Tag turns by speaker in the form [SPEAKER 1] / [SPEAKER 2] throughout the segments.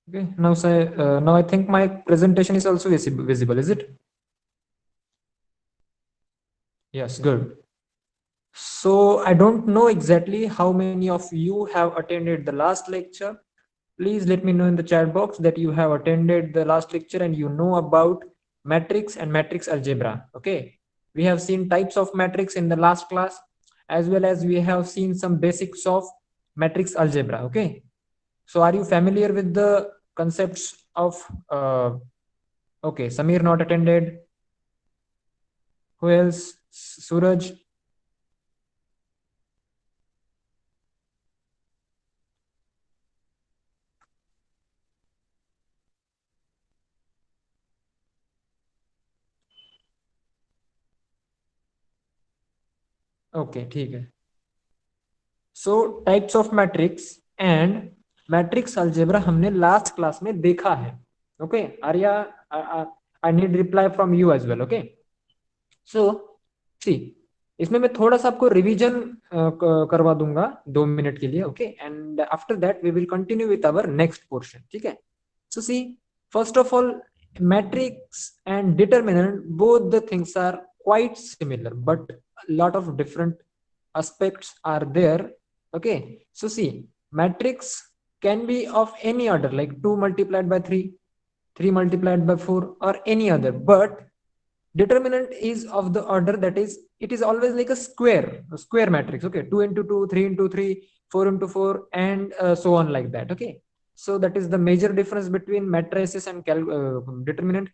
[SPEAKER 1] Okay, now say now I think my presentation is also visible, is it? Yes, good. So I don't know exactly how many of you have attended the last lecture. Please let me know in the chat box that you have attended the last lecture and you know about matrix and matrix algebra. Okay, we have seen types of matrix in the last class, as well as we have seen some basics of matrix algebra. Okay, so are you familiar with the concepts of okay, Samir not attended. Who else? Suraj. Okay, ठीक है. So types of matrix and matrix algebra हमने last class में देखा है. Okay Arya, I need reply from you as well. Okay so see, इसमें मैं थोड़ा सा आपको रिवीजन करवा दूंगा 2 मिनट के लिए. Okay and after that we will continue with our next portion. ठीक है. So see, first of all, matrix and determinant, both the things are quite similar, but a lot of different aspects are there. Okay, so see, matrix can be of any order, like 2 multiplied by 3, 3 multiplied by 4, or any other. But determinant is of the order that is, it is always like a square matrix. Okay, 2 into 2, 3 into 3, 4 into 4, and so on, like that. Okay, so that is the major difference between matrices and determinant.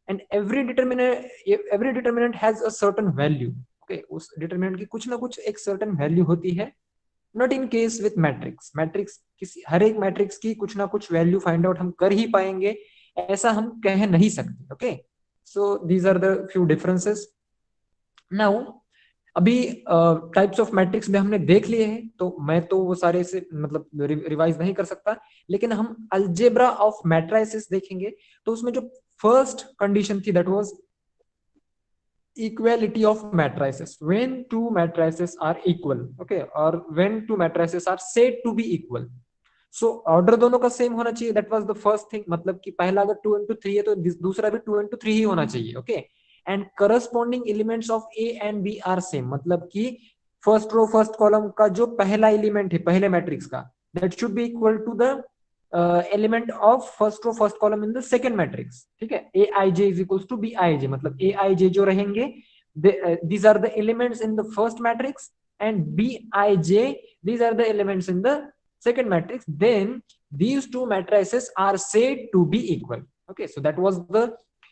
[SPEAKER 1] And every determinant has a certain value. Okay, उस determinant की कुछ ना कुछ एक certain value होती है. Not in case with matrix. Matrix किसी हर एक मैट्रिक्स की कुछ ना कुछ वैल्यू फाइंड आउट हम कर ही पाएंगे, ऐसा हम कह नहीं सकते. Okay, so these are the few differences. Now अभी टाइप्स ऑफ मैट्रिक्स में हमने देख लिए हैं, तो मैं तो वो सारे से मतलब रिवाइज नहीं कर सकता. लेकिन हम अल्जेब्रा ऑफ मैट्राइसिस देखेंगे, तो उसमें जो फर्स्ट कंडीशन थी that was equality of matrices. When two matrices are equal, okay, or when two matrices are said to be equal, so order दोनों का सेम होना चाहिए. That was the first thing. मतलब कि पहला अगर 2 into 3 है तो दूसरा भी 2 into 3 ही होना चाहिए. Okay, and corresponding elements of A and B are same. मतलब कि फर्स्ट रो फर्स्ट कॉलम का जो पहला एलिमेंट है पहले मैट्रिक्स का, that should be equal to the element of first row first column in the second matrix. ठीक है, A I J is equal to B I J. मतलब A I जे जो रहेंगे, these are the elements in the first matrix, and bij, these are the elements in the second matrix. Then these two matrices are said to be equal. Okay, so that was the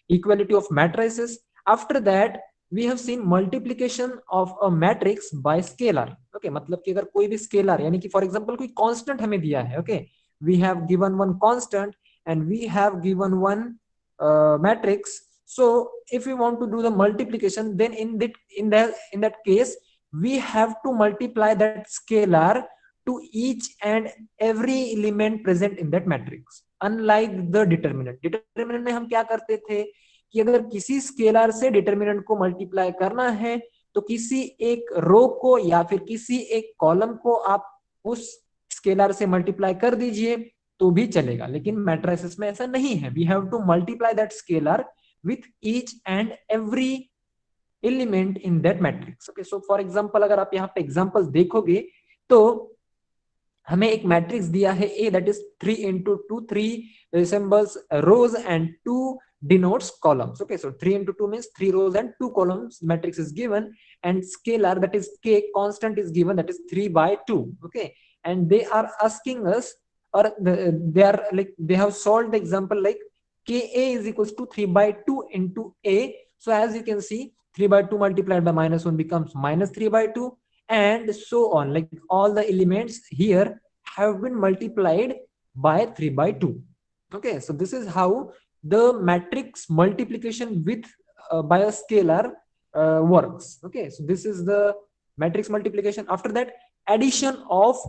[SPEAKER 1] equality of matrices. After that we have seen multiplication of a matrix by scalar. Okay, मतलब कि अगर कोई भी scalar, यानी कि for example कोई constant हमें दिया है. Okay, we have given one constant and we have given one matrix. So if we want to do the multiplication, then in that case we have to multiply that scalar to each and every element present in that matrix. Unlike the determinant में हम क्या करते थे कि अगर किसी scalar से determinant को मल्टीप्लाई करना है, तो किसी एक रो को या फिर किसी एक कॉलम को आप उस स्केलर से मल्टीप्लाई कर दीजिए तो भी चलेगा. लेकिन मैट्रिसेस में ऐसा नहीं है. We have to multiply that scalar with each and every element in that matrix. Okay, so for example अगर आप यहाँ पे एग्जांपल देखोगे तो हमें एक मैट्रिक्स दिया है A, that is 3 into 2, 3 resembles rows and 2 denotes columns. Okay, so 3 into 2 means 3 rows and 2 columns. Matrix is given, and scalar, that is K constant, is given, that is 3 by 2. Okay, and they are asking us, or they are like, they have solved the example like Ka is equals to 3 by 2 into A. So as you can see, 3 by 2 multiplied by minus 1 becomes minus 3 by 2, and so on. Like all the elements here have been multiplied by 3 by 2. Okay, so this is how the matrix multiplication with by a scalar works. Okay, so this is the matrix multiplication. After that, addition of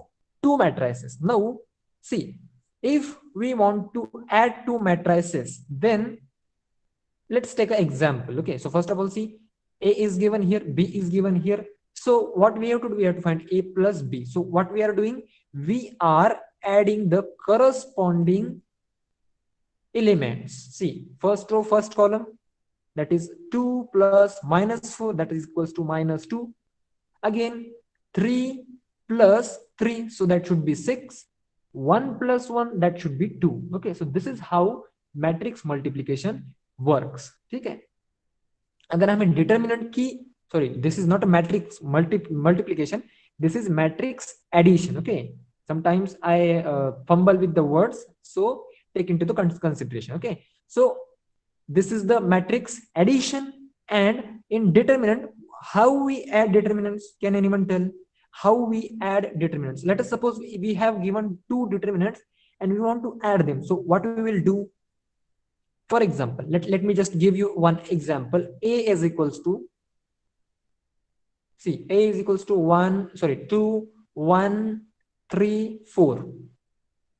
[SPEAKER 1] two matrices. Now see, if we want to add two matrices, then let's take an example. Okay, so first of all, see, A is given here, B is given here. So what we have to do, we have to find A plus B. So what we are doing, we are adding the corresponding elements. See, first row, first column, that is 2 plus minus 4, that is equals to minus 2. Again 3 plus 3, so that should be 6. 1 plus 1, that should be 2. Okay, so this is how matrix multiplication works. ठीक है, अगर हमें determinant की, sorry, this is not a matrix multiplication, this is matrix addition. Okay, sometimes I fumble with the words, so take into the consideration. Okay, so this is the matrix addition. And in determinant, how we add determinants, can anyone tell how we add determinants? Let us suppose we have given two determinants and we want to add them. So what we will do, for example, let me just give you one example. A is equals to, see, A is equals to 1, sorry, 2 1 3 4,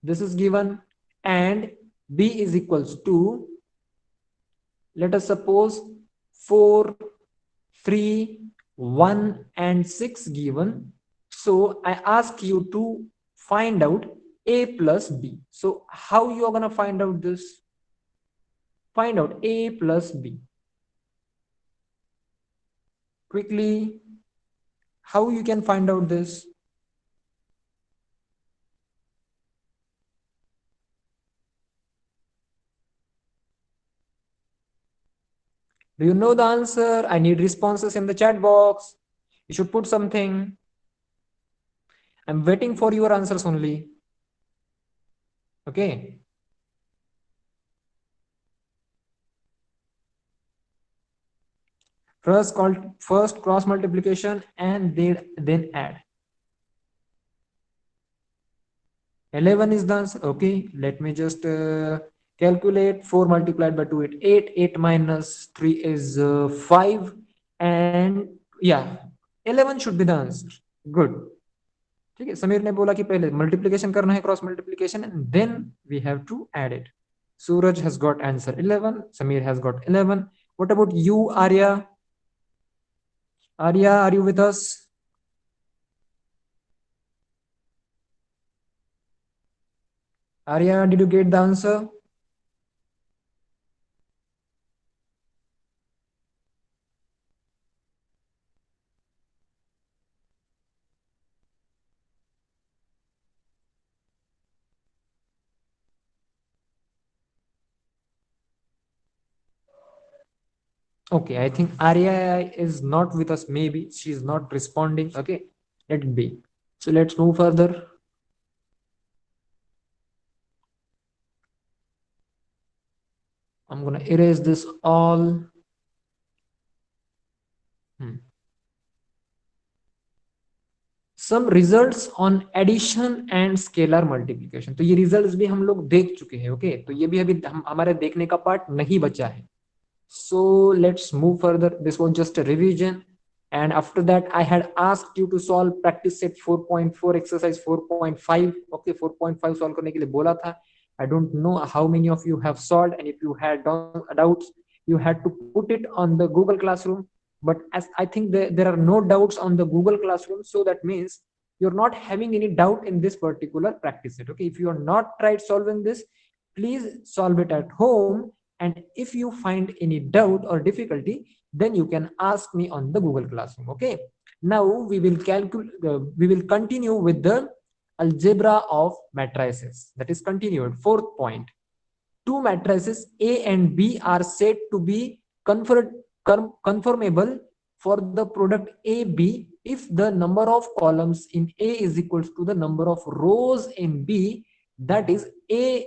[SPEAKER 1] this is given. And B is equals to, let us suppose, 4 3 1 and 6 given. So I ask you to find out A plus B. So how you are going to find out this? Find out A plus B quickly. How you can find out this? Do you know the answer? I need responses in the chat box. You should put something. I'm waiting for your answers only. Okay. First cross multiplication and then add. 11 is the answer. Okay, let me just calculate. 4 multiplied by 2 is 8. 8 minus 3 is 5. And yeah, 11 should be the answer. Good. ठीक है, समीर ने बोला कि पहले multiplication करना है, cross multiplication, and then we have to add it. Suraj has got answer 11. Samir has got 11. What about you, Arya? Arya, are you with us? Arya, did you get the answer? Okay, I think Arya is not with us. Maybe she's not responding. Okay, let it be. So let's move further. I'm gonna erase this all. Some results on addition and scalar multiplication. तो ये results भी हम लोग देख चुके हैं. Okay, तो ये भी अभी हमारे देखने का part नहीं बचा है. So let's move further. This was just a revision. And after that, I had asked you to solve practice set 4.4 exercise 4.5. Okay, 4.5 solve करने के लिए बोला था. I don't know how many of you have solved, and if you had doubts, you had to put it on the Google Classroom. But as I think there are no doubts on the Google Classroom, so that means you're not having any doubt in this particular practice set. Okay, if you are not tried solving this, please solve it at home. And if you find any doubt or difficulty, then you can ask me on the Google Classroom. Okay, now we will continue with the algebra of matrices. That is continued. Fourth point: two matrices A and B are said to be conformable for the product AB if the number of columns in A is equals to the number of rows in B. That is, A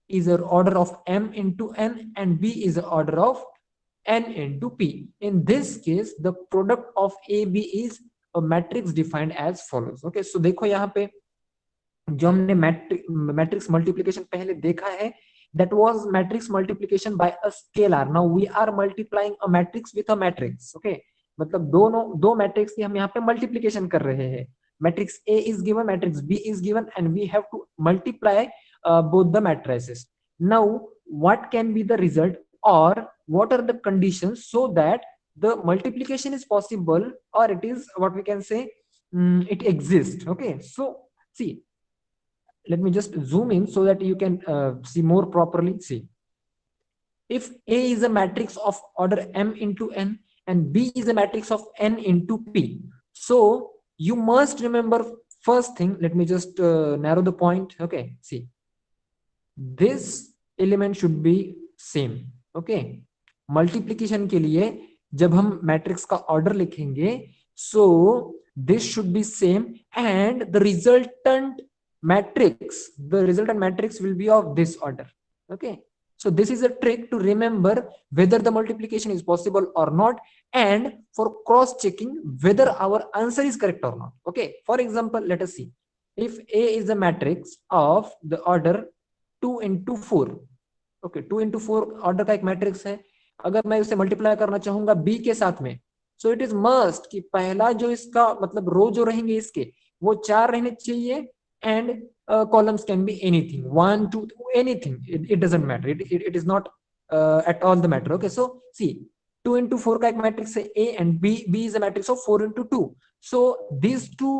[SPEAKER 1] is an order of m into n and B is an order of n into p. In this case, the product of AB is a matrix defined as follows. Okay, so देखो यहाँ पे जो हमने matrix multiplication पहले देखा है, that was matrix multiplication by a scalar. Now we are multiplying a matrix with a matrix. Okay, मतलब दो मैट्रिक्स की हम यहाँ पे मल्टीप्लिकेशन कर रहे हैं. Matrix A is given, matrix B is given, and we have to multiply both the matrices. Now what can be the result, or what are the conditions so that the multiplication is possible, or it is what we can say, it exists. Okay, so see, let me just zoom in so that you can see more properly. See, if A is a matrix of order m into n and B is a matrix of n into p. So you must remember first thing. Let me just narrow the point. Okay, see, this element should be same. Okay, multiplication के लिए जब हम matrix का order लिखेंगे, so this should be same and the resultant matrix will be of this order. Okay, so this is a trick to remember whether the multiplication is possible or not, and for cross checking whether our answer is correct or not. Okay, for example, let us see. If A is a matrix of the order 2 into 4, okay 2 into 4 order का एक matrix है, अगर मैं उसे multiply करना चाहूंगा B के साथ में, सो इट इज मस्ट कि पहला जो इसका मतलब रो जो रहेंगे इसके वो 4 रहने चाहिए, and columns can be anything 1 2 anything, it doesn't matter, it is not at all the matter. Okay, so C 2 into 4 का एक मैट्रिक्स है A and B is a matrix of 4 into 2. So these two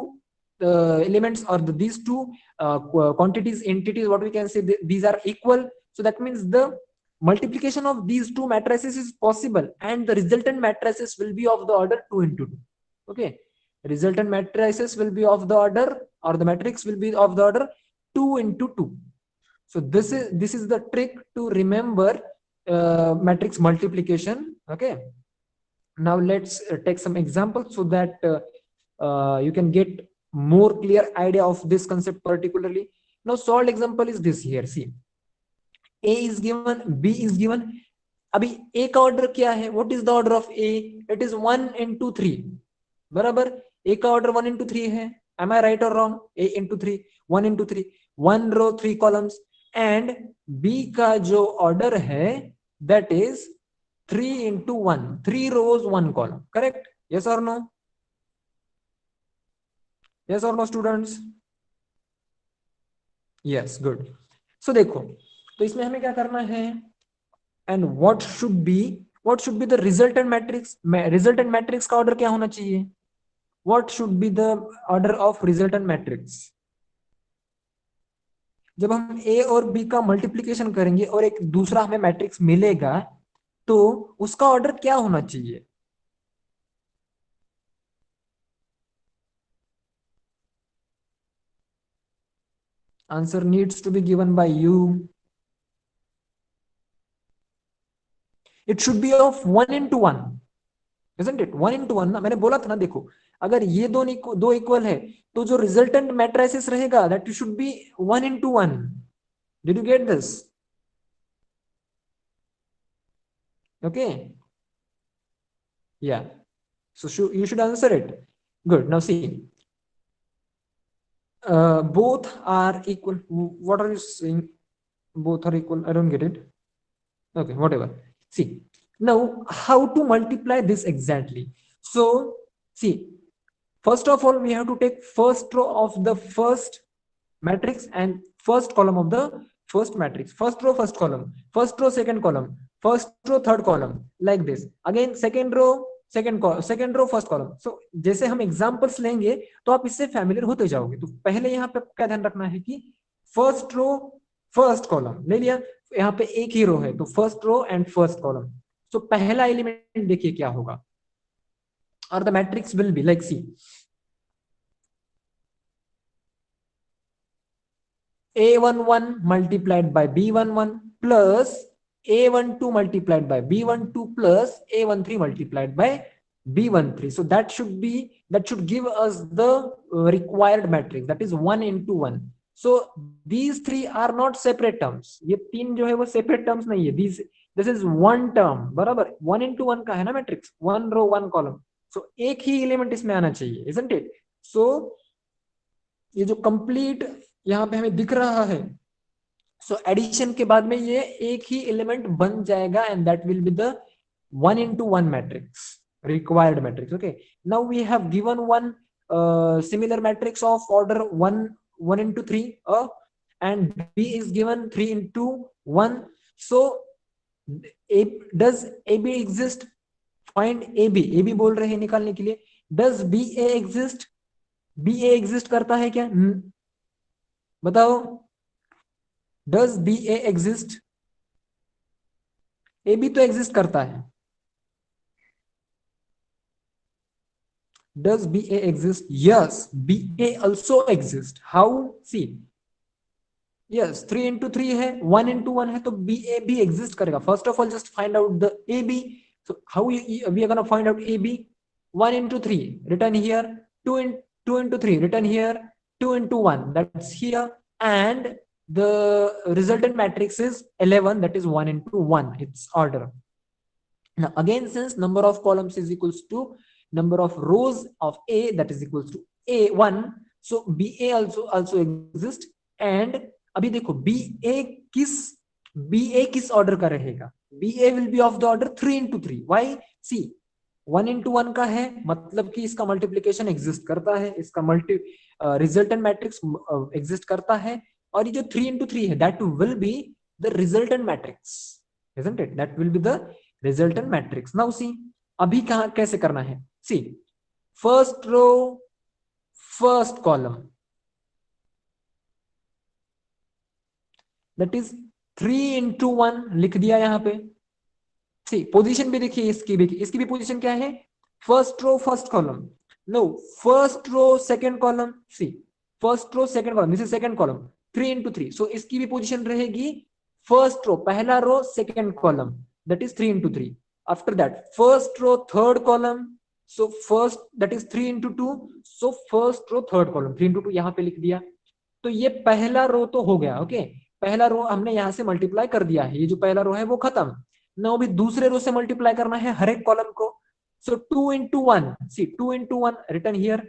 [SPEAKER 1] elements or these two quantities, entities, what we can say, these are equal. So that means the multiplication of these two matrices is possible and the resultant matrices will be of the order 2 into 2. Okay, resultant matrices will be of the order, or the matrix will be of the order 2 into 2. So this is the trick to remember matrix multiplication. Okay, now let's take some examples so that you can get more clear idea of this concept particularly. Now solved example is this here. See, A is given, B is given. अभी A का order क्या है? What is the order of A? It is 1 into 3. बराबर, A का order 1 into 3 है. Am I right or wrong? A into 3, 1 into 3, 1 row 3 columns. And B का जो order है that is 3 into 1, 3 rows 1 column. Correct? Yes or no? Yes or no students? Yes, good. So देखो, तो इसमें हमें क्या करना है, and what should be the resultant matrix. Resultant matrix का ऑर्डर क्या होना चाहिए? What should be the order of resultant matrix? जब हम A और B का मल्टीप्लीकेशन करेंगे और एक दूसरा हमें मैट्रिक्स मिलेगा, तो उसका ऑर्डर क्या होना चाहिए? Answer needs to be given by you. It should be of 1 into 1, isn't it? 1 into 1 ना, मैंने बोला था ना, देखो अगर ये दो इक्वल है तो जो रिजल्टेंट मैट्रिसेस रहेगा that should B 1 into 1. Did you get this? Okay, yeah, so you should answer it. Good. Now see, both are equal. What are you saying? Both are equal? I don't get it. Okay, whatever. See, now how to multiply this exactly? So see, first of all we have to take first row of the first matrix and first column of the first matrix. First row first column, first row second column, first row third column, like this. Again second row second row first column. So जैसे हम examples लेंगे तो आप इससे familiar होते जाओगे. तो पहले यहाँ पे क्या ध्यान रखना है कि फर्स्ट रो फर्स्ट कॉलम ले लिया, यहाँ पे एक ही रो है तो first row and first column. So पहला एलिमेंट देखिए क्या होगा, और the matrix will be like see, A11 multiplied by B11 plus A12 multiplied by B12 plus A13 multiplied by B13. So that should give us the required matrix, that is 1 into 1. So these three are not separate terms. ये तीन जो है वो separate terms नहीं है. This is one term. बराबर 1 into 1 का है ना मैट्रिक्स, 1 row 1 column. So एक ही एलिमेंट इसमें आना चाहिए, isn't it? So ये जो कंप्लीट यहाँ पे हमें दिख रहा है, सो एडिशन के बाद में ये एक ही एलिमेंट बन जाएगा and that will be the 1 into 1 matrix, required matrix. Okay, now we have given one similar matrix of order 1 into 3, and B is given 3 into 1. So does AB exist? Find AB. AB बोल रहे हैं निकालने के लिए. Does BA exist? BA exist करता है क्या? बताओ, does BA exist? A B तो एग्जिस्ट करता है. Does BA exist? Yes, BA also exists. How? See, yes, 3 into 3 है, 1 into 1 है, तो BA भी exist करेगा. First of all, just find out the AB. So how we are gonna find out AB? 1 into 3 written here, 2 into 3 written here, 2 into 1 that's here, and the resultant matrix is 11, that is 1 into 1, its order. Now again, since number of columns is equals to number of rows of A, that is equals to A1, so BA also exist. And अभी देखो BA किस order का रहेगा? BA will be of the order 3 into 3. Why? See, 1 into 1 का है, मतलब कि इसका मल्टीप्लीकेशन एग्जिस्ट करता है, इसका रिजल्टेंट मैट्रिक्स एग्जिस्ट करता है, और ये जो 3 into 3 है, that will be the resultant matrix, isn't it? That will be the resultant matrix. Now see, अभी कहां कैसे करना है? See, first row, first column, that is 3 into 1 लिख दिया यहां पे. सी पोजीशन भी देखिए, इसकी भी पोजीशन क्या है? First row first column. No, first row second column. See, first row second column, this is second column, 3 into 3. So इसकी भी पोजीशन रहेगी फर्स्ट रो पहला row second column, that is 3 into 3. After that, first row third column, so first, that is 3 into 2, so first row third column, 3 into 2 यहां पे लिख दिया. तो ये पहला रो तो हो गया. ओके, पहला रो हमने यहां से मल्टीप्लाई कर दिया है, ये जो पहला रो है वो खत्म. ना अभी दूसरे रो से मल्टीप्लाई करना है हर एक कॉलम को. सो 2 into 1, C 2 into 1 written here,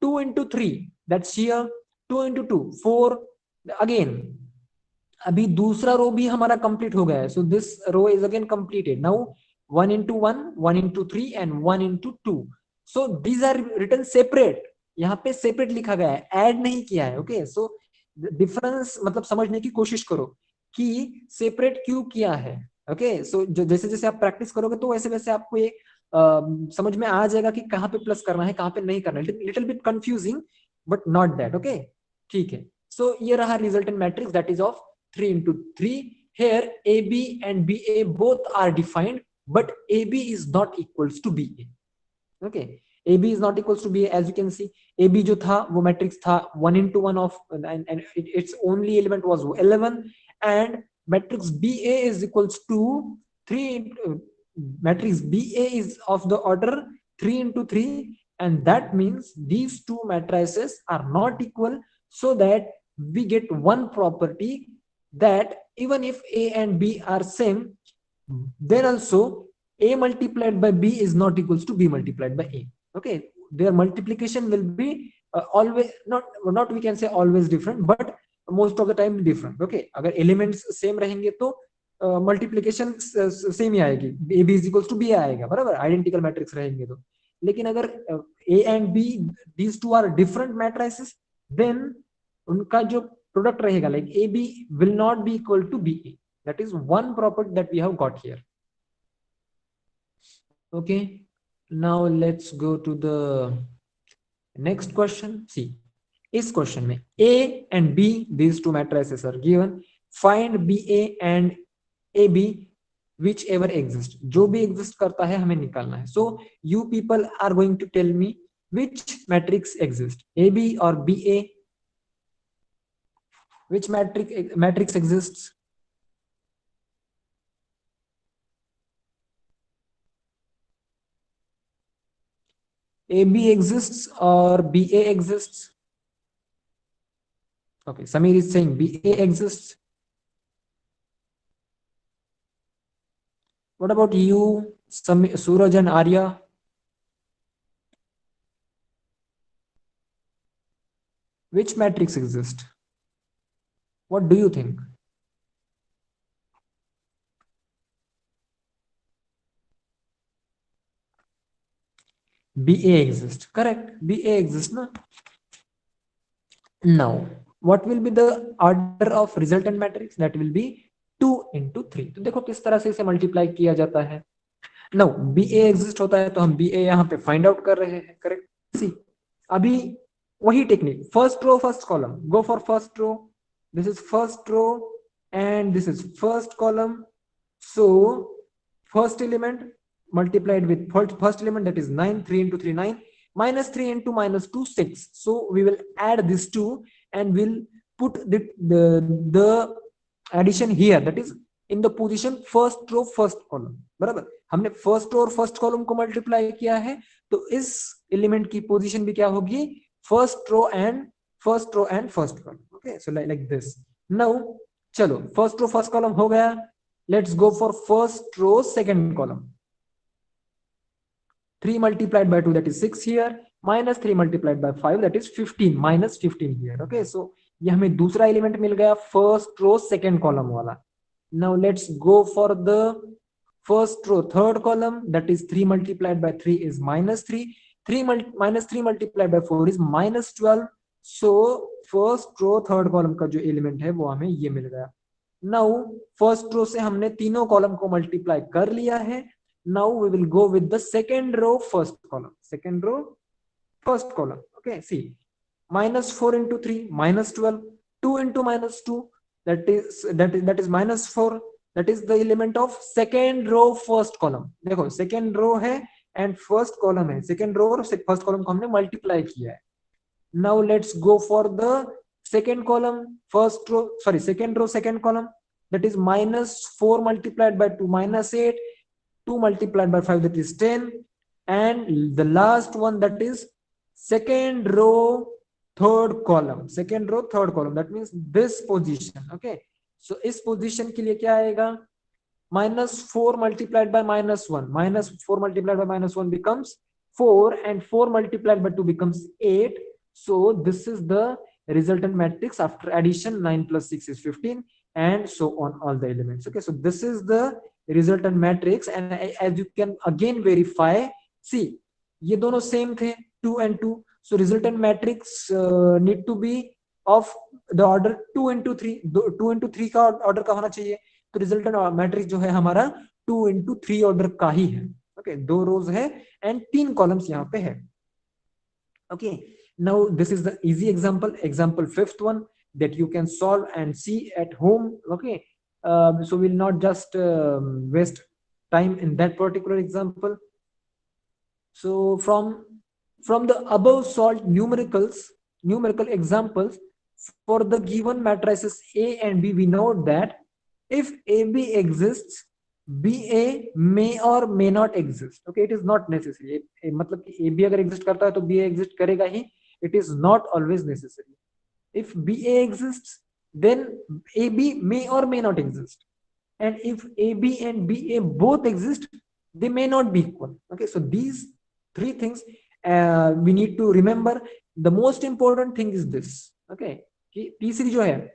[SPEAKER 1] 2 into 3 that's here, 2 into 2 4. Again अभी दूसरा रो भी हमारा कंप्लीट हो गया है, so this row is again completed. Now 1 into 1, 1 into 3 and 1 into 2. So these are written separate. यहाँ पे सेपरेट लिखा गया है, ऐड नहीं किया है. ओके, सो डिफरेंस मतलब समझने की कोशिश करो कि सेपरेट क्यों किया है. ओके, सो जैसे जैसे आप प्रैक्टिस करोगे तो वैसे वैसे आपको ये समझ में आ जाएगा कि कहाँ पे प्लस करना है, कहाँ पे नहीं करना है. Little bit confusing, but not that. Okay, ठीक है. सो ये रहा resultant matrix, that is of 3 into 3. Here AB and BA both are defined, but AB is not equals to BA. Okay, AB is not equals to BA. As you can see, AB जो था वो matrix था 1 into 1 of, and its only element was 11, and matrix BA is equals to 3 matrix BA is of the order 3 into 3, and that means these two matrices are not equal, so that we get one property, that even if A and B are same, then also A multiplied by B is not equals to B multiplied by A. Okay, their multiplication will be always not we can say always different, but most of the time different. Okay, अगर elements same रहेंगे तो multiplication same ही आएगी, A B is equals to B आएगा, बराबर, identical matrix रहेंगे तो. लेकिन अगर A and B, these two are different matrices, then उनका जो प्रोडक्ट रहेगा, like A B will not be equal to B A. That is one property that we have got here. Okay, now let's go to the next question. See, इस question में A and B, these two matrices are given. Find BA and AB which ever exist. जो भी exist करता है हमें निकालना है. So you people are going to tell me which matrix exists, AB or BA. Which matrix exists? AB exists or BA exists? Okay, Samir is saying BA exists. What about you, Suraj and Arya? Which matrix exists? What do you think? BA exists. Correct. BA exists, no? Now, what will be the order of resultant matrix? That will be 2 into 3. तो देखो किस तरह से इसे multiply किया जाता है. Now, BA exist होता है तो हम BA यहाँ पे फाइंड आउट कर रहे हैं. करेक्ट. सी, अभी वही technique, first row first column, go for first row. This is first row and this is first column. So first element multiplied with first element, that is 9. 3 into 3 9, minus 3 into minus 2 6. So we will add this 2 and we'll put the addition here, that is in the position first row first column. बराबर, हमने first row और first column को multiply किया है, तो इस element की position भी क्या होगी, first row and first column. Okay, so like this. Now चलो, फर्स्ट रो फर्स्ट कॉलम हो गया. Let's go for first row second column. 3 multiplied by 2, that is 6 here, minus 3 multiplied by 5, that is 15, minus 15 here. Okay, so ये हमें दूसरा element मिल गया first row second column वाला. Now let's go for the first row third column, that is 3 multiplied by 3 is minus 3, minus 3 multiplied by 4 is minus 12. so first row third column का जो element है वो हमें ये मिल गया. नाउ फर्स्ट रो से हमने तीनों कॉलम को मल्टीप्लाई कर लिया है. Now we will go with the second row first column. Second row first column. Okay, see, minus 4 into 3 minus 12, 2 into minus 2, that is minus 4, that is the element of second row first column. देखो second row है and first column है, second row और first column को हमने multiply किया है. Now let's go for the second column second row second column, that is minus 4 multiplied by 2 minus 8, 2 multiplied by 5, that is 10, and the last one, that is second row third column. That means this position. Okay, so इस position के लिए क्या आएगा, minus 4 multiplied by minus 1, minus 4 multiplied by minus 1 becomes 4, and 4 multiplied by 2 becomes 8. So this is the resultant matrix after addition. 9 plus 6 is 15, and so on all the elements. Okay, so this is the resultant matrix, and as you can again verify, see ये दोनों same थे 2 and 2, so resultant matrix need to be of the order 2 into 3. 2 into 3 का order का होना चाहिए, तो resultant matrix जो है हमारा 2 into 3 ऑर्डर का ही है. ओके, 2 रोज है एंड 3 कॉलम्स यहाँ पे है. Okay, now this is the easy example fifth one that you can solve and see at home. Okay, so we'll not just waste time in that particular example. So from the above solved numerical examples for the given matrices A and B, we know that if AB exists, BA may or may not exist. Okay, it is not necessary. मतलब कि AB अगर exist करता है तो BA exist करेगा ही. It is not always necessary. If BA exists, then AB may or may not exist, and if AB and BA both exist, they may not be equal. Okay, so these three things we need to remember. The most important thing is this. Okay, तीसरी जो है,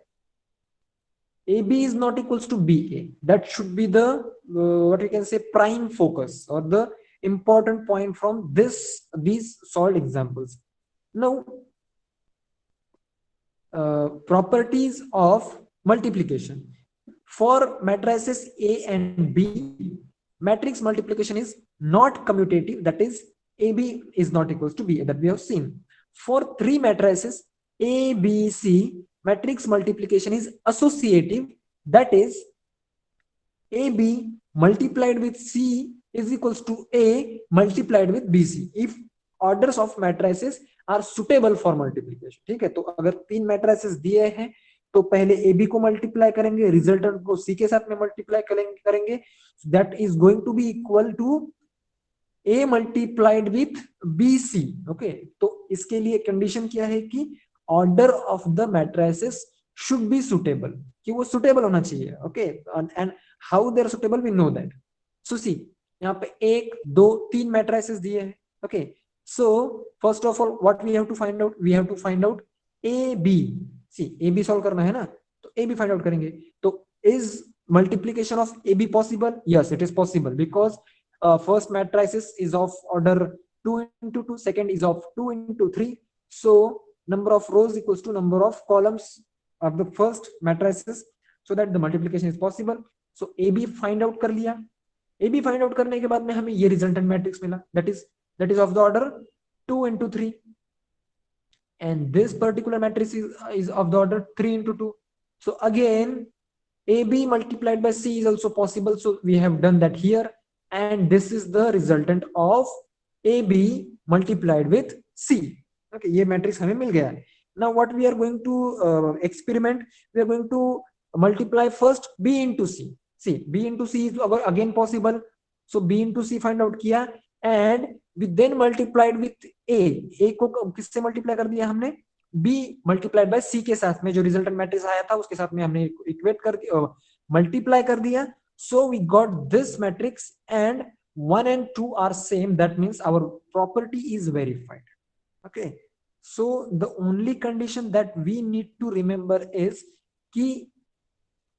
[SPEAKER 1] AB is not equals to BA. That should be the what we can say prime focus or the important point from these solved examples. Now properties of multiplication for matrices A and B. Matrix multiplication is not commutative, that is AB is not equals to BA, that we have seen. For 3 matrices A, B, C, matrix multiplication is associative, that is AB multiplied with C is equals to A multiplied with BC if orders of matrices are suitable for multiplication. ठीक है, तो अगर 3 matrices दिए हैं तो पहले AB को multiply करेंगे, रिजल्टेंट को C के साथ में मल्टीप्लाई करेंगे, that is going to be equal to A multiplied with BC. okay, तो इसके लिए कंडीशन क्या है कि order of the matrices should be suitable, कि वो सुटेबल होना चाहिए. Okay, and how they are suitable we know that. So see, यहाँ पे 1 2 3 मैट्रिसेस दिए हैं. Okay, so first of all what we have to find out, we have to find out A B. See, A B solve करना है ना, तो ए B find out करेंगे. तो is multiplication of A be possible? Yes, it is possible, because first matrices is of order 2 into 2, second is of 2 into 3, so number of rows equals to number of columns of the first matrices, so that the multiplication is possible. So AB find out कर लिया. AB find out करने के बाद में हमें ये resultant matrix मिला, that is of the order 2 into 3, and this particular matrix is of the order 3 into 2. So again AB multiplied by C is also possible, so we have done that here. and this is the resultant of AB multiplied with C. Okay, ये matrix हमें मिल गया है. Now what we are going to experiment, we are going to multiply first B into C. See, B into C is again possible. So B into C find out किया and we then multiplied with A. A को किससे multiply कर दिया हमने? B multiplied by C के साथ में जो resultant matrix आया था उसके साथ में हमने equate कर multiply कर दिया. So we got this matrix and 1 and 2 are same. That means our property is verified. Okay. So the only condition that we need to remember is कि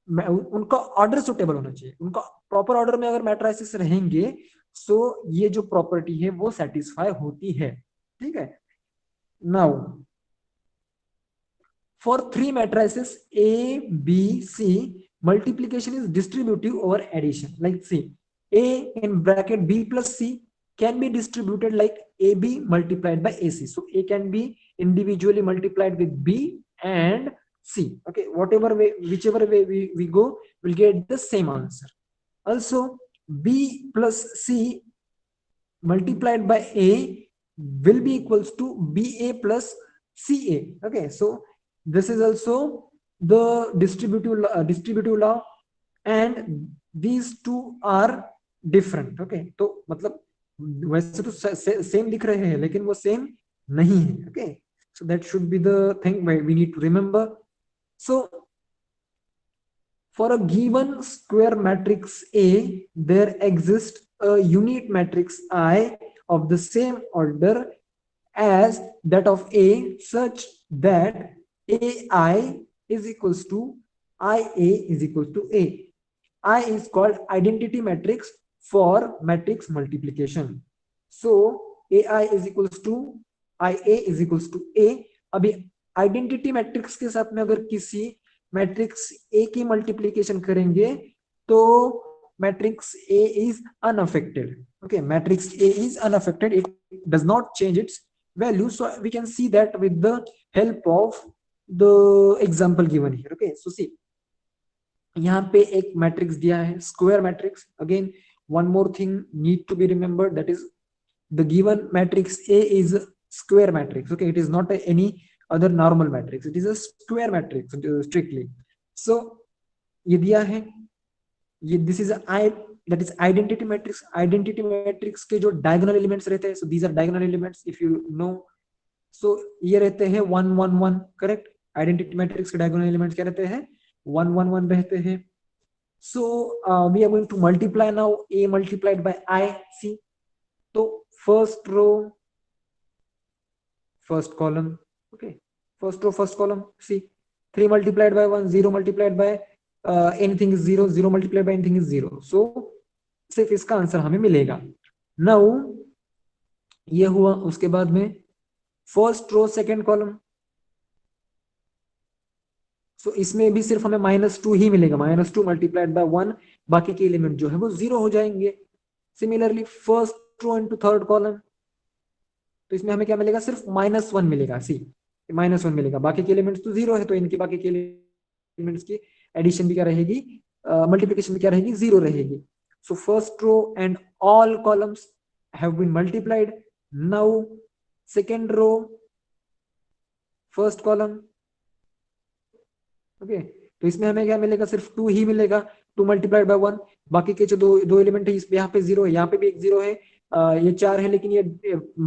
[SPEAKER 1] उनका ऑर्डर सुटेबल होना चाहिए. उनका प्रॉपर ऑर्डर में अगर matrices रहेंगे सो ये जो प्रॉपर्टी है वो सेटिस्फाई होती है. ठीक है. Now for 3 matrices A, B, C, multiplication is distributive over addition. Like see, A in bracket B plus C can be distributed like AB multiplied by AC. So A can be individually multiplied with B and C. Okay, whatever way, whichever way we go, we'll get the same answer. Also, B plus C multiplied by A will be equals to BA plus CA. Okay, so this is also the distributive law and these two are different. Okay, तो मतलब वैसे तो same दिख रहे हैं लेकिन वो same नहीं है. Okay, so that should be the thing we need to remember. So for a given square matrix A, there exists a unit matrix I of the same order as that of A, such that AI is equals to IA is equals to A. I is called identity matrix for matrix multiplication. So AI is equals to IA is equals to A. अभी identity matrix के साथ में अगर किसी matrix A की multiplication करेंगे तो matrix A is unaffected. Okay, matrix A is unaffected. It does not change its value. So we can see that with the help of the example given here. Okay, so see, यहाँ पे एक matrix दिया है square matrix. Again one more thing need to be remembered, that is the given matrix A is square matrix. Okay, it is not any other normal matrix, it is a square matrix strictly. So ये दिया है, ये this is I, that is identity matrix. Identity matrix के जो diagonal elements रहते हैं, so these are diagonal elements if you know. So ये रहते हैं 1 1 1. करेक्ट. आइडेंटिटी मैट्रिक्स के डायगोनल एलिमेंट्स क्या रहते हैं? 1 1 1 रहते हैं. So we are going to multiply now A multiplied by I. See, तो first row first column. Okay, first row first column. See, 3 multiplied by 1, 0 multiplied by anything is 0, 0 multiplied by anything is 0. So सिर्फ इसका answer हमें मिलेगा. Now ये हुआ. उसके बाद में फर्स्ट रो सेकेंड कॉलम. सो इसमें भी सिर्फ हमें -2 ही मिलेगा. -2 मल्टीप्लाइड बाय 1, बाकी के एलिमेंट जो है वो 0 हो जाएंगे. Similarly first row into third column, तो इसमें हमें क्या मिलेगा? सिर्फ -1 मिलेगा. सी, -1 मिलेगा. बाकी के एलिमेंट्स तो 0 है, तो इनके बाकी के एलिमेंट्स की एडिशन भी क्या रहेगी, मल्टीप्लिकेशन भी क्या रहेगी, 0 रहेगी. So first row and all columns have been multiplied. Now second row first column. Okay, तो इसमें हमें क्या मिलेगा? सिर्फ 2 ही मिलेगा. 2 मल्टीप्लाइड बाय 1. बाकी के जो दो एलिमेंट है, यहाँ पे 0 है, यहाँ पे भी एक 0 है, ये 4 है, लेकिन ये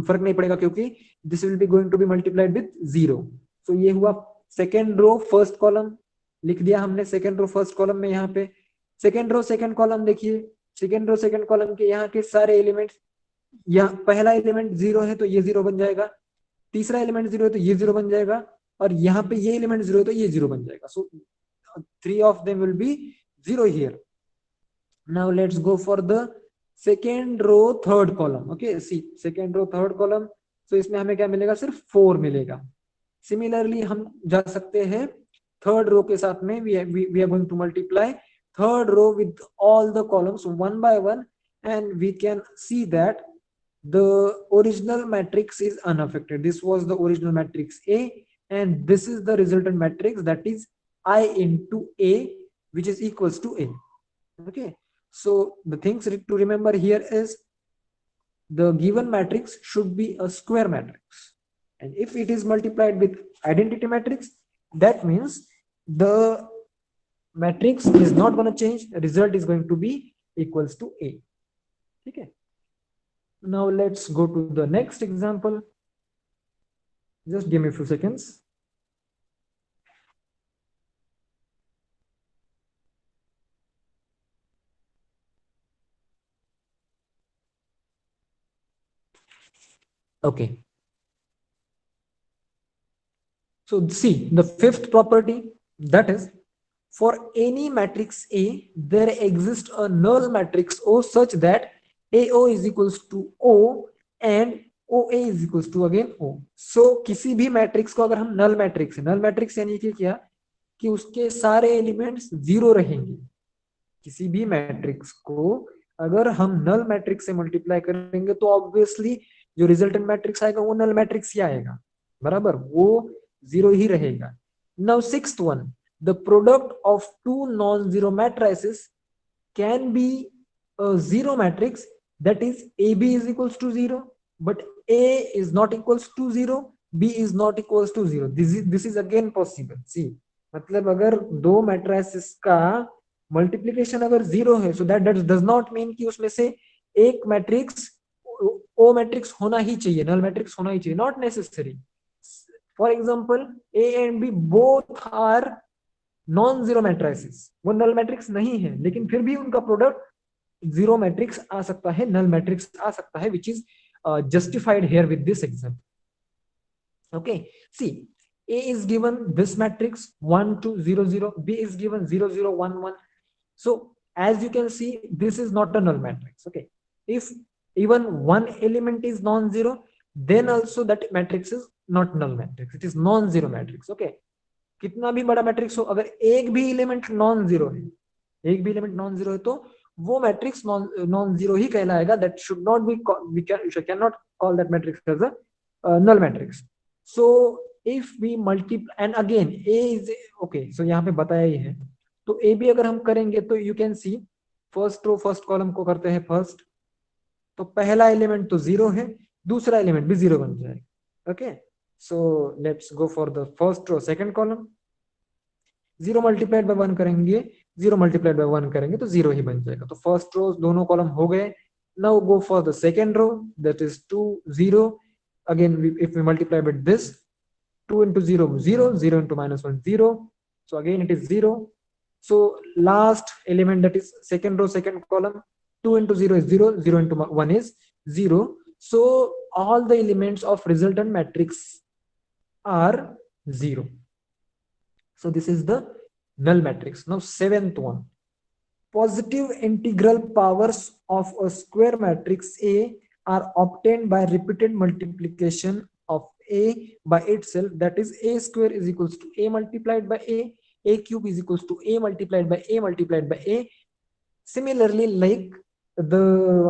[SPEAKER 1] फर्क नहीं पड़ेगा क्योंकि this will be going to be multiplied with 0. सो ये हुआ सेकेंड रो फर्स्ट कॉलम. लिख दिया हमने सेकेंड रो फर्स्ट कॉलम में. यहाँ पे सेकेंड रो सेकेंड कॉलम देखिए. सेकेंड रो सेकेंड कॉलम के यहाँ के सारे एलिमेंट्स, यहाँ पहला एलिमेंट 0 है तो ये 0 बन जाएगा. तीसरा एलिमेंट 0 है तो ये 0 बन जाएगा. और यहाँ पे ये एलिमेंट 0 है तो ये 0 बन जाएगा. सो 3 of them will be 0 here. Now let's go for the second row third column. Okay, see, second row third column. So इसमें हमें क्या मिलेगा? सिर्फ 4 मिलेगा. Similarly हम जा सकते हैं थर्ड रो के साथ में. we are going to multiply third row with all the columns one by one, and we can see that the original matrix is unaffected. This was the original matrix A, and this is the resultant matrix, that is I into A, which is equals to A. Okay, So the things to remember here is the given matrix should be a square matrix, and if it is multiplied with identity matrix, that means the matrix is not going to change, the result is going to be equals to A. Okay, now let's go to the next example. Just give me a few seconds. Okay, so see the fifth property, that is, for any matrix A, there exists a null matrix O such that AO is equals to O and OA is equals to again O. So किसी भी matrix को अगर हम null matrix, null matrix यानी कि क्या, कि उसके सारे एलिमेंट्स जीरो रहेंगे। किसी भी मैट्रिक्स को अगर हम नल मैट्रिक्स से मल्टीप्लाई करेंगे तो ऑब्वियसली जो रिजल्टेंट मैट्रिक्स आएगा वो नल मैट्रिक्स ही आएगा, बराबर, वो जीरो ही रहेगा। Now sixth one, the product of two non-zero matrices can be a zero matrix, that is AB is equals to 0 but A is not equals to 0, B is not equals to 0. This is again possible. See, मतलब अगर दो matrices का multiplication अगर zero है, so that does not mean कि उसमें से एक मैट्रिक्स ओ मैट्रिक्स होना ही चाहिए, नल मैट्रिक्स होना ही चाहिए, not necessary. For example A and B both are non zero matrices, वो नल मैट्रिक्स नहीं है लेकिन फिर भी उनका प्रोडक्ट जीरो मैट्रिक्स आ सकता है, नल मैट्रिक्स आ सकता है, which is justified here with this example. Okay, see, A is given this matrix 1 2 0 0, B is given 0 0 1 1. So as you can see, this is not a null matrix. Okay, if even one element is non-zero, then also that matrix is not null matrix, it is non-zero matrix. Okay, कितना भी बड़ा matrix हो, अगर एक भी element non zero है, एक भी एलिमेंट नॉन जीरो है, तो वो मैट्रिक्स नॉन जीरो ही कहलाएगा। That should not be, we can not call that matrix as a null matrix. So if we multiply and again A is okay, so यहाँ पे बताया ही है, तो ए भी अगर हम करेंगे तो you can see first row first column को करते हैं फर्स्ट, तो पहला एलिमेंट तो जीरो है, दूसरा एलिमेंट भी जीरो बन जाएगा। Okay, so let's go for the first row second column, zero multiplied by one करेंगे, जीरो मल्टीप्लाइड बाय वन करेंगे तो जीरो ही बन जाएगा। तो फर्स्ट रो दोनों कॉलम हो गए। Now go for the second row, that is 2 0, again if we multiply with this 2 into 0 0, 0 into minus 1 0, so again it is 0. So last element, that is second row second column, 2 into 0 is 0, 0 into 1 is 0. So all the elements of resultant matrix are 0. So this is the null matrix. Now seventh one, positive integral powers of a square matrix A are obtained by repeated multiplication of A by itself, that is A square is equals to A multiplied by A cube is equals to A multiplied by A multiplied by A. Similarly, like the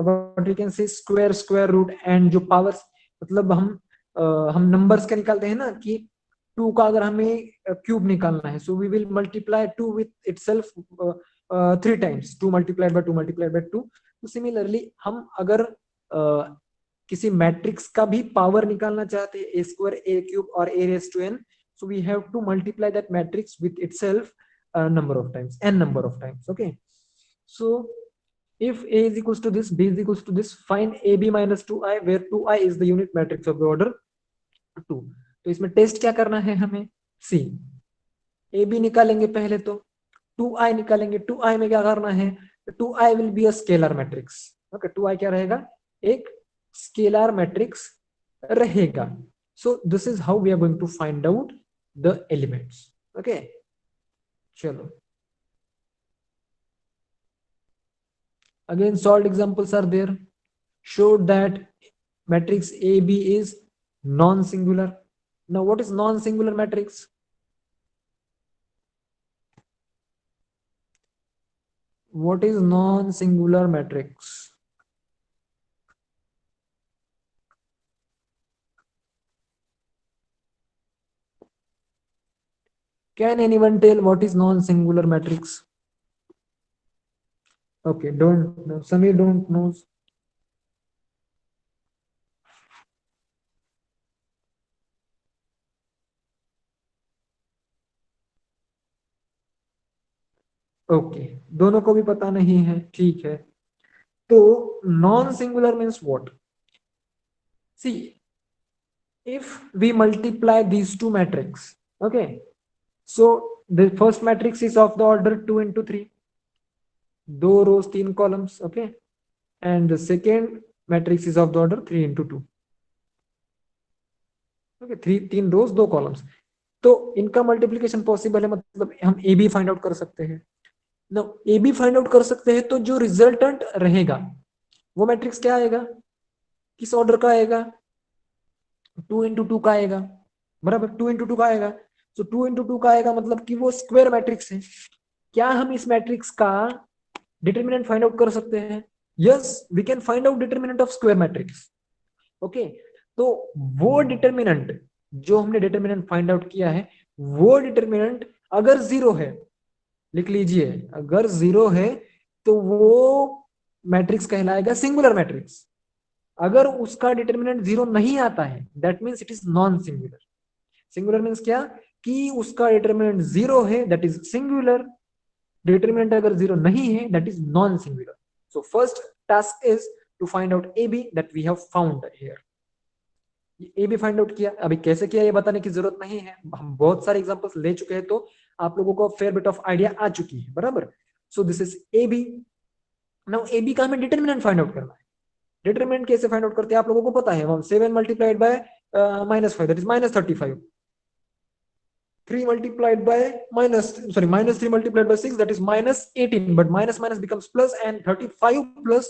[SPEAKER 1] what we can say square root and जो powers, मतलब हम numbers का निकालते हैं ना कि 2 का अगर हमें क्यूब निकालना है, so we will multiply 2 with itself 3 times, 2 multiplied by 2 multiplied by 2. तो similarly हम अगर किसी मैट्रिक्स का भी पावर निकालना चाहते हैं, ए स्क्वायर ए क्यूब और A raise to N, so we have to multiply that matrix with itself number of times, n number of times. Okay, so if A is equals to this, B is equals to this, find AB minus 2i where 2i is the unit matrix of the order 2. तो इसमें test क्या करना है हमें, सी A B निकालेंगे पहले, तो 2i निकालेंगे, 2i में क्या करना है, 2i will be a scalar matrix. Okay, 2i क्या रहेगा, एक स्केलर मैट्रिक्स रहेगा। So this is how we are going to find out the elements. Okay, चलो again solved examples are there, showed that matrix AB is non-singular. Now what is non-singular matrix? What is non-singular matrix? Can anyone tell what is non-singular matrix? Okay, don't know. Samir don't knows. Okay, दोनों को भी पता नहीं है, ठीक है। तो non singular means what? See, if we multiply these two matrix, okay, so the first matrix is of the order 2 into 3, दो rows तीन columns, okay, and the second matrix is of the order 3 into 2, okay, तीन rows दो columns। तो इनका multiplication possible है, मतलब हम ए B find out कर सकते हैं ना। ए बी फाइंड आउट कर सकते हैं, तो जो रिजल्टेंट रहेगा वो मैट्रिक्स क्या आएगा, किस ऑर्डर का आएगा, 2 into 2 का आएगा, बराबर 2 into 2 का आएगा। तो 2 into 2 का आएगा मतलब कि वो स्क्वायर मैट्रिक्स है। क्या हम इस मैट्रिक्स का डिटर्मिनेंट फाइंड आउट कर सकते हैं? Yes, we can find out determinant of square matrix. Okay, तो वो डिटर्मिनेंट जो हमने डिटर्मिनेंट फाइंड आउट किया है, वो डिटर्मिनेंट अगर जीरो है, लिख लीजिए, अगर जीरो है तो वो मैट्रिक्स कहलाएगा सिंगुलर मैट्रिक्स। अगर उसका डिटर्मिनेंट जीरो नहीं आता है, that means it is non singular. Singular means क्या, कि उसका डिटर्मिनेंट जीरो है, दैट इज सिंगुलर। डिटर्मिनेंट अगर जीरो नहीं है, that is non singular. So first task is to find out A B, that we have found here. A B find out किया, अभी कैसे किया ये बताने की जरूरत नहीं है, हम बहुत सारे एग्जांपल्स ले चुके हैं, तो आप लोगों को फेयर बिट ऑफ आइडिया आ चुकी है, बराबर। So this is A B. Now A B का हमें डिटर्मिनेंट फाइंड आउट करना है। डिटरमिनेंट कैसे फाइंड आउट करते हैं आप लोगों को पता है, 7 multiplied by -5, that is -35। 3 multiplied by -3 multiplied by 6, that is -18, but minus minus becomes plus, and 35 plus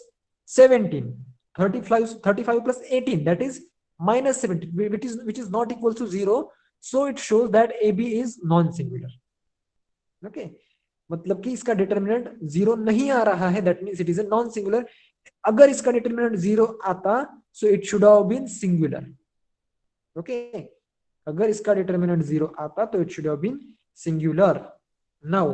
[SPEAKER 1] 17, 35 plus 18, that is -17, which is not equal to 0. So it shows that AB is non singular. Okay, मतलब कि इसका determinant zero नहीं आ रहा है, that means it is a non singular. अगर इसका determinant zero आता, so it should have been singular. Okay, अगर इसका डिटर्मिनेंट जीरो आता तो it should have been singular. Now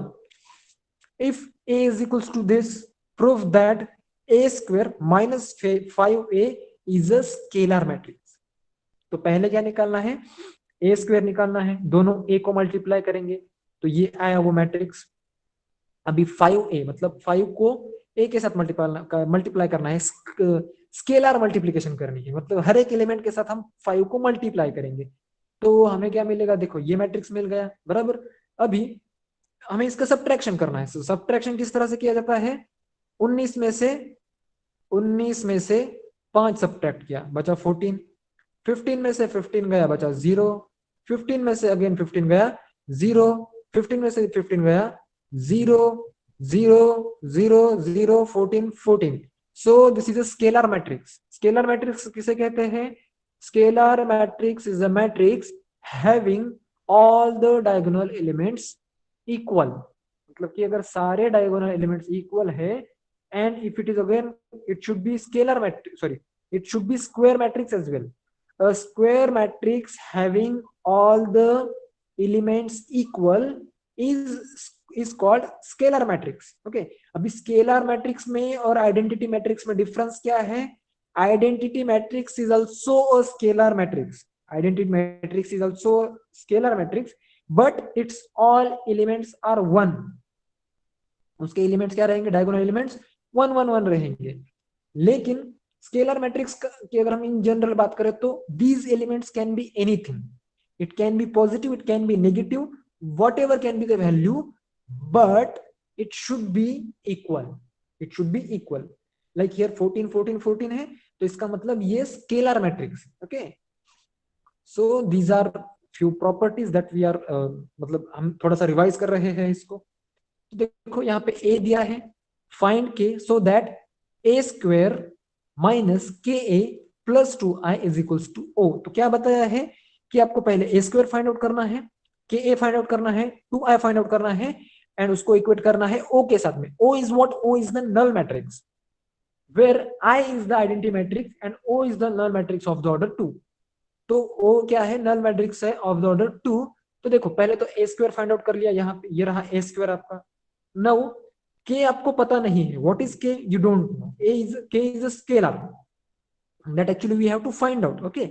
[SPEAKER 1] if a is equals to this, prove that a square minus 5a is a scalar matrix। तो पहले क्या निकालना है, ए square निकालना है, दोनों ए को मल्टीप्लाई करेंगे तो ये आया वो मैट्रिक्स। अभी 5a मतलब 5 को ए के साथ मल्टीप्लाई करना है, स्केलर मल्टीप्लीकेशन करनी है, मतलब हर एक एलिमेंट के साथ हम 5 को मल्टीप्लाई करेंगे। तो हमें क्या मिलेगा, देखो ये मैट्रिक्स मिल गया, बराबर। अभी हमें इसका सब्ट्रैक्शन करना है। सब्ट्रैक्शन किस तरह से किया जाता है, 19 में से 5 सब्ट्रैक्ट किया, बचा 14। 15 में से 15 गया, बचा 0। 15 में से अगेन 15 गया 0। 15 में से 15 गया 0, 0, 0, 0, 14, 14। सो this is a scalar matrix. Scalar matrix किसे कहते हैं, scalar matrix is a matrix having all the diagonal elements equal, मतलब कि अगर सारे डायगोनल एलिमेंट्स इक्वल है, and if it is again, it should B scalar matrix, sorry, it should be square matrix as well. A square matrix having all the elements equal is called scalar matrix. Okay, अभी scalar matrix में और identity matrix में difference क्या है, identity matrix is also a scalar matrix, identity matrix is also a scalar matrix, but its all elements are one। उसके elements क्या रहेंगे, diagonal elements 1 1 1 रहेंगे। लेकिन स्केलर मैट्रिक्स की अगर हम इन जनरल बात करें तो these elements can be anything, it can be positive, it can be negative, whatever can be the value, but it should be equal, it should be equal. Like here 14 14 14 है, तो इसका मतलब ये scalar matrix. Okay, so these are few properties that we are, मतलब हम थोड़ा सा revise कर रहे हैं इसको। तो देखो यहाँ पे ए दिया है, find K so that A square minus K A plus 2i is equals to O. तो क्या बताया है कि आपको पहले ए स्क्वेयर फाइंड आउट करना है, के ए फाइंड आउट करना है, 2i फाइंड आउट करना है, एंड उसको इक्वेट करना है ओ के साथ में। O is what, O is the null matrix where i is the identity matrix and O is the null matrix of the order 2। तो ओ क्या है, नल मैट्रिक्स है ऑफ द ऑर्डर 2। तो देखो पहले तो ए स्क्वायर फाइंड आउट कर लिया, यहाँ पे ये रहा ए स्क्वायर आपका। नाउ के आपको पता नहीं है, व्हाट इज के, यू डोंट नो, के is a scalar that actually we have to find out. Okay,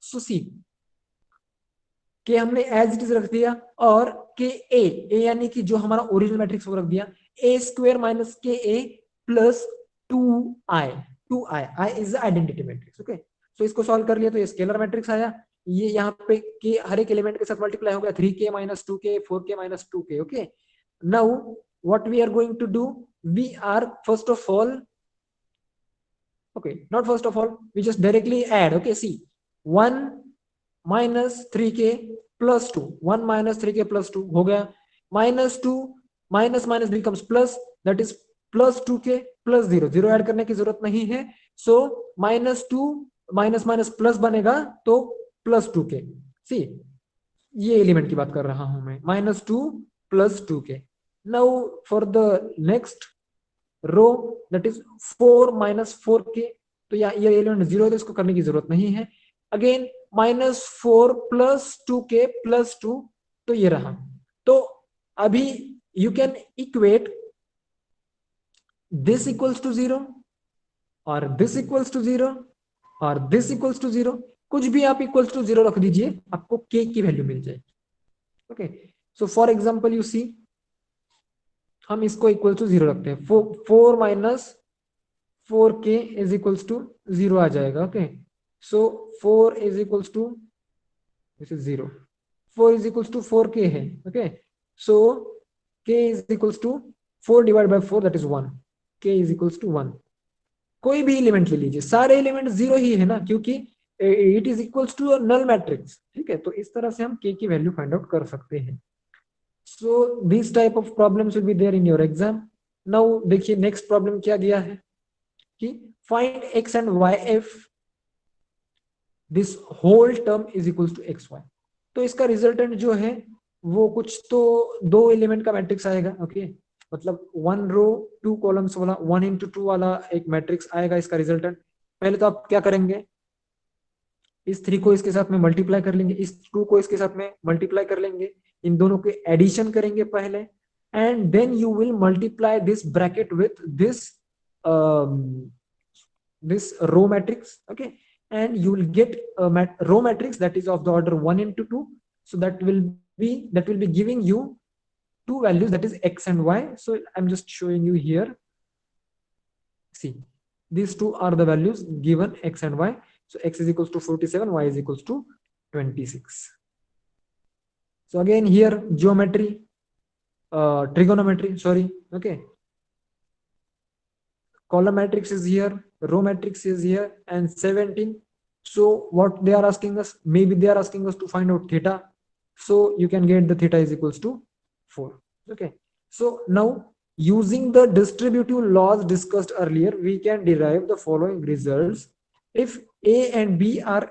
[SPEAKER 1] so see, के हमने एज इट इज रख दिया, और के ए यानी कि जो हमारा ओरिजिनल मैट्रिक्स वो रख दिया, ए square minus K A plus 2i, 2i, I is identity matrix. Okay, so इसको सॉल्व कर लिया तो ये स्केलर मैट्रिक्स आया. ये यहाँ पे के हर एक एलिमेंट के साथ मल्टीप्लाई हो गया, 3k minus 2k, 4k minus 2k. Okay, now what we are going to do, we are first of all, okay, not first of all, we just directly add. Okay, see, 1 minus 3k plus 2, 1 minus 3k plus 2 हो गया, minus 2 minus minus becomes plus, that is plus 2k plus 0, 0 add करने की जरूरत नहीं है, so minus 2 minus minus plus बनेगा तो plus 2k. सी, ये एलिमेंट की बात कर रहा हूं मैं, minus 2 plus 2k. now for the next row that is 4 minus 4k, तो ये एलिमेंट 0 है तो इसको करने की जरूरत नहीं है. Again minus 4 plus 2k plus 2, तो ये रहा. तो अभी you can equate this equals to 0 और दिस इक्वल्स टू 0 और दिस इक्वल्स टू 0, कुछ भी आप इक्वल्स टू 0 रख दीजिए, आपको k की वैल्यू मिल जाएगी. Okay, so for example you see, हम इसको इक्वल टू 0 रखते हैं, 4 minus 4k is equals to 0 आ जाएगा. Okay, so 4 is equals to, this is 0, 4 is equals to 4k है. Okay, so k is equals to 4 divide by 4, that is 1, k is equals to 1. कोई भी element ले लीजिए, सारे element 0 ही है ना, क्योंकि it is equals to null matrix. ठीक है, तो इस तरह से हम k की वैल्यू फाइंड आउट कर सकते हैं. So these type of problems will be there in your exam. Now देखिए नेक्स्ट प्रॉब्लम क्या दिया है कि find x and y if this whole term is equals to xy. तो इसका रिजल्टेंट जो है वो कुछ तो 2 एलिमेंट का मैट्रिक्स आएगा. ओके, मतलब 1 रो 2 कॉलम्स वाला 1 into 2 वाला एक मैट्रिक्स आएगा इसका रिजल्टेंट. पहले तो आप क्या करेंगे, इस 3 को इसके साथ में मल्टीप्लाई कर लेंगे, इस 2 को इसके साथ में मल्टीप्लाई कर लेंगे, इन दोनों के एडिशन करेंगे पहले, and then you will multiply this bracket with this row matrix. Okay, and you will get a row matrix that is of the order 1 into 2. So that will be giving you two values, that is x and y. So I'm just showing you here. See, these two are the values given, x and y. So x is equals to 47, y is equals to 26. So again here geometry, trigonometry, sorry. Okay, column matrix is here, row matrix is here, and 17. So what they are asking us, maybe they are asking us to find out theta. So you can get the theta is equals to 4. Okay, so now using the distributive laws discussed earlier, we can derive the following results. If A and B are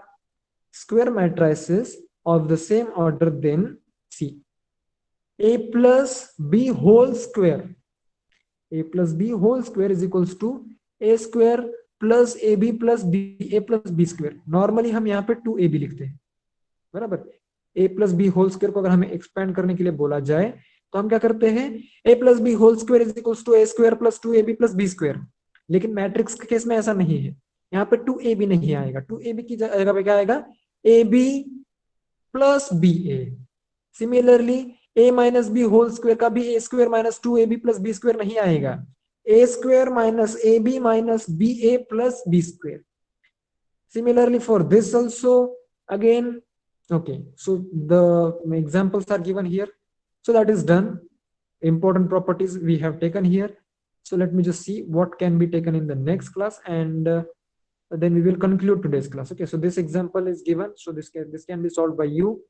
[SPEAKER 1] square matrices of the same order, then see, A plus B whole square, A plus B whole square is equals to A square plus AB plus BA plus B square. Normally हम यहाँ पे 2AB लिखते हैं, बराबर. A plus B whole square को अगर हमें expand करने के लिए बोला जाए तो हम क्या करते हैं, A plus B whole square is equals to A square plus 2AB plus B square. लेकिन मैट्रिक्स के केस में ऐसा नहीं है, यहाँ पे 2AB नहीं आएगा, 2AB की जगह पे क्या आएगा, AB plus BA. Similarly A minus B whole square का भी A square minus 2AB plus B square नहीं आएगा, A square minus AB minus BA plus B square. Similarly for this also, again, okay, so the examples are given here. So that is done. Important properties we have taken here. So let me just see what can be taken in the next class, and then we will conclude today's class. Okay, so this example is given, so this can be solved by you.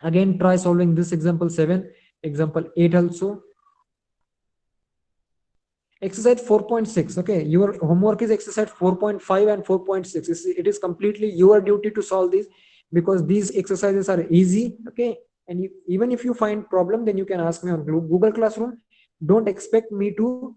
[SPEAKER 1] Again, try solving this example 7, example 8 also. Exercise 4.6. Okay, your homework is exercise 4.5 and 4.6. It is completely your duty to solve these, because these exercises are easy. Okay, and even if you find problem, then you can ask me on Google Classroom. Don't expect me to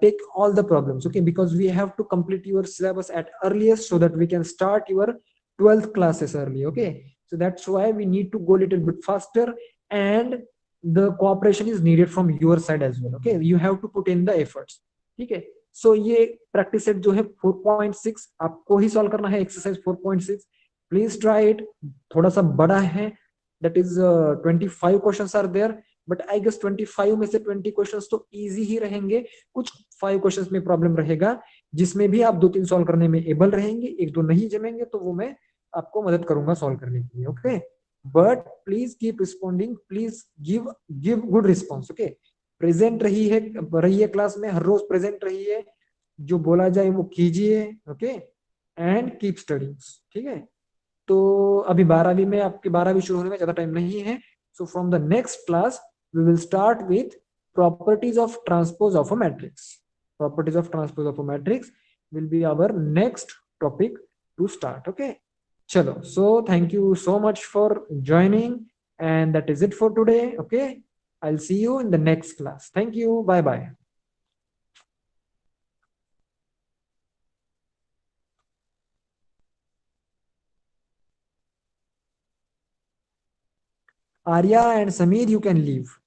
[SPEAKER 1] take all the problems. Okay, because we have to complete your syllabus at earliest so that we can start your 12th classes early. Okay, so that's why we need to go a little bit faster, and the cooperation is needed from your side as well. Okay, you have to put in the efforts. ठीक है, सो ये practice set जो है 4.6 आपको ही solve करना है, exercise 4.6. Please try it. थोड़ा सा बड़ा है, that is 25 questions are there, but I guess 25 में से 20 क्वेश्चंस तो इजी ही रहेंगे. कुछ 5 क्वेश्चंस में प्रॉब्लम रहेगा, जिसमें भी आप 2-3 सॉल्व करने में एबल रहेंगे. एक दो नहीं जमेंगे तो वो मैं आपको मदद करूंगा सॉल्व करने के लिए. Okay, but please keep responding, please give good response. Okay, present रहिए क्लास में, हर रोज प्रेजेंट रहिए, जो बोला जाए वो कीजिए. Okay, and keep studying. ठीक है, तो अभी 12वीं में आपकी 12वीं शुरू होने में ज्यादा टाइम नहीं है. So from the next class we will start with properties of transpose of a matrix. Properties of transpose of a matrix will be our next topic to start. Okay, chalo, so thank you so much for joining, and that is it for today. Okay, I'll see you in the next class. Thank you, bye bye. Arya and Sameer, you can leave.